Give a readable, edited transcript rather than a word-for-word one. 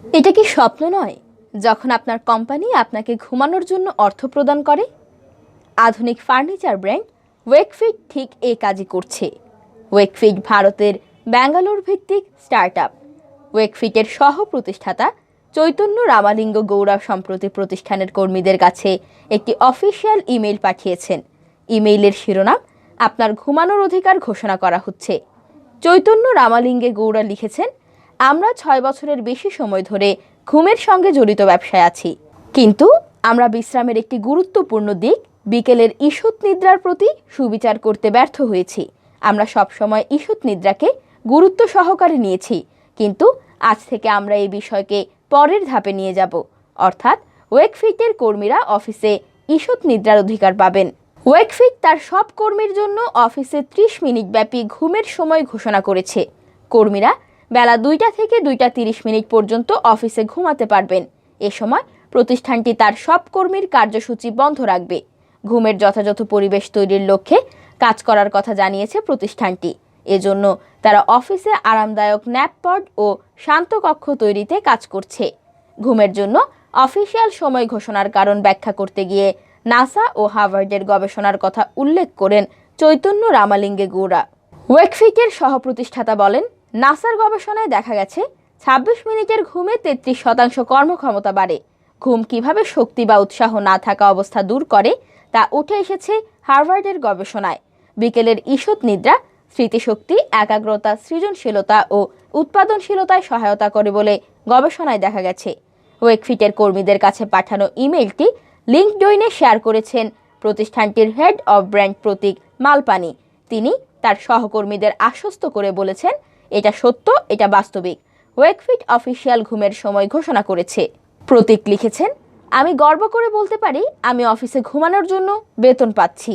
এটা কি স্বপ্ন নয় যখন আপনার কোম্পানি আপনাকে ঘুমানোর জন্য অর্থ প্রদান করে? আধুনিক ফার্নিচার ব্র্যান্ড ওয়েকফিট ঠিক এই কাজই করছে। ওয়েকফিট ভারতের ব্যাঙ্গালোর ভিত্তিক স্টার্টআপ। ওয়েকফিটের সহ প্রতিষ্ঠাতা চৈতন্য রামালিঙ্গ গৌড়া সম্প্রতি প্রতিষ্ঠানের কর্মীদের কাছে একটি অফিসিয়াল ইমেইল পাঠিয়েছেন। ইমেইলের শিরোনাম আপনার ঘুমানোর অধিকার ঘোষণা করা হচ্ছে। চৈতন্য রামালিঙ্গে গৌড়া লিখেছেন, আমরা 6 বছরের বেশি সময় ধরে ঘুমের সঙ্গে জড়িত ব্যবসায় আছি, কিন্তু আমরা বিশ্রামের একটি গুরুত্বপূর্ণ দিক বিকেলের ঈষৎ নিদ্রার প্রতি সুবিচার করতে ব্যর্থ হয়েছি। আমরা সবসময় ঈষৎ নিদ্রাকে গুরুত্ব সহকারে নিয়েছি, কিন্তু আজ থেকে আমরা এই বিষয়কে পরের ধাপে নিয়ে যাব, অর্থাৎ ওয়েকফিটের কর্মীরা অফিসে ঈষৎ নিদ্রার অধিকার পাবেন। ওয়েকফিট তার সব কর্মীর জন্য অফিসে 30 মিনিট ব্যাপী ঘুমের সময় ঘোষণা করেছে। কর্মীরা বেলা 2টা থেকে 2টা 30 মিনিট পর্যন্ত অফিসে ঘুমাতে পারবেন। এ সময় প্রতিষ্ঠানটি তার সব কর্মীর কার্যসূচি বন্ধ রাখবে। ঘুমের যথাযথ পরিবেশ তৈরির লক্ষ্যে কাজ করার কথা জানিয়েছে প্রতিষ্ঠানটি। এজন্য তারা অফিসে আরামদায়ক ন্যাপপড ও শান্ত কক্ষ তৈরিতে কাজ করছে। ঘুমের জন্য অফিসিয়াল সময় ঘোষণার কারণ ব্যাখ্যা করতে গিয়ে নাসা ও হার্ভার্ডের গবেষণার কথা উল্লেখ করেন চৈতন্য রামালিঙ্গে গৌড়া। ওয়েকফিটের সহপ্রতিষ্ঠাতা বলেন, নাসার গবেষণায় দেখা গেছে 26 মিনিটের ঘুমে 33% কর্মক্ষমতা বাড়ে। ঘুম কিভাবে শক্তি বা উৎসাহ না থাকা অবস্থা দূর করে তা উঠে এসেছে হার্ভার্ডের গবেষণায়। বিকেলের ঈষৎ নিদ্রা স্মৃতিশক্তি, একাগ্রতা, সৃজনশীলতা ও উৎপাদনশীলতায় সহায়তা করে বলে গবেষণায় দেখা গেছে। ওয়েকফিটের কর্মীদের কাছে পাঠানো ইমেইলটি লিঙ্কডইনে শেয়ার করেছেন প্রতিষ্ঠানটির হেড অব ব্র্যান্ড প্রতীক মালপানি। তিনি তার সহকর্মীদের আশ্বস্ত করে বলেছেন, এটা সত্য, এটা বাস্তবিক। ওয়েকফিট অফিসিয়াল ঘুমের সময় ঘোষণা করেছে। প্রতীক লিখেছেন, আমি গর্ব করে বলতে পারি আমি অফিসে ঘুমানোর জন্য বেতন পাচ্ছি।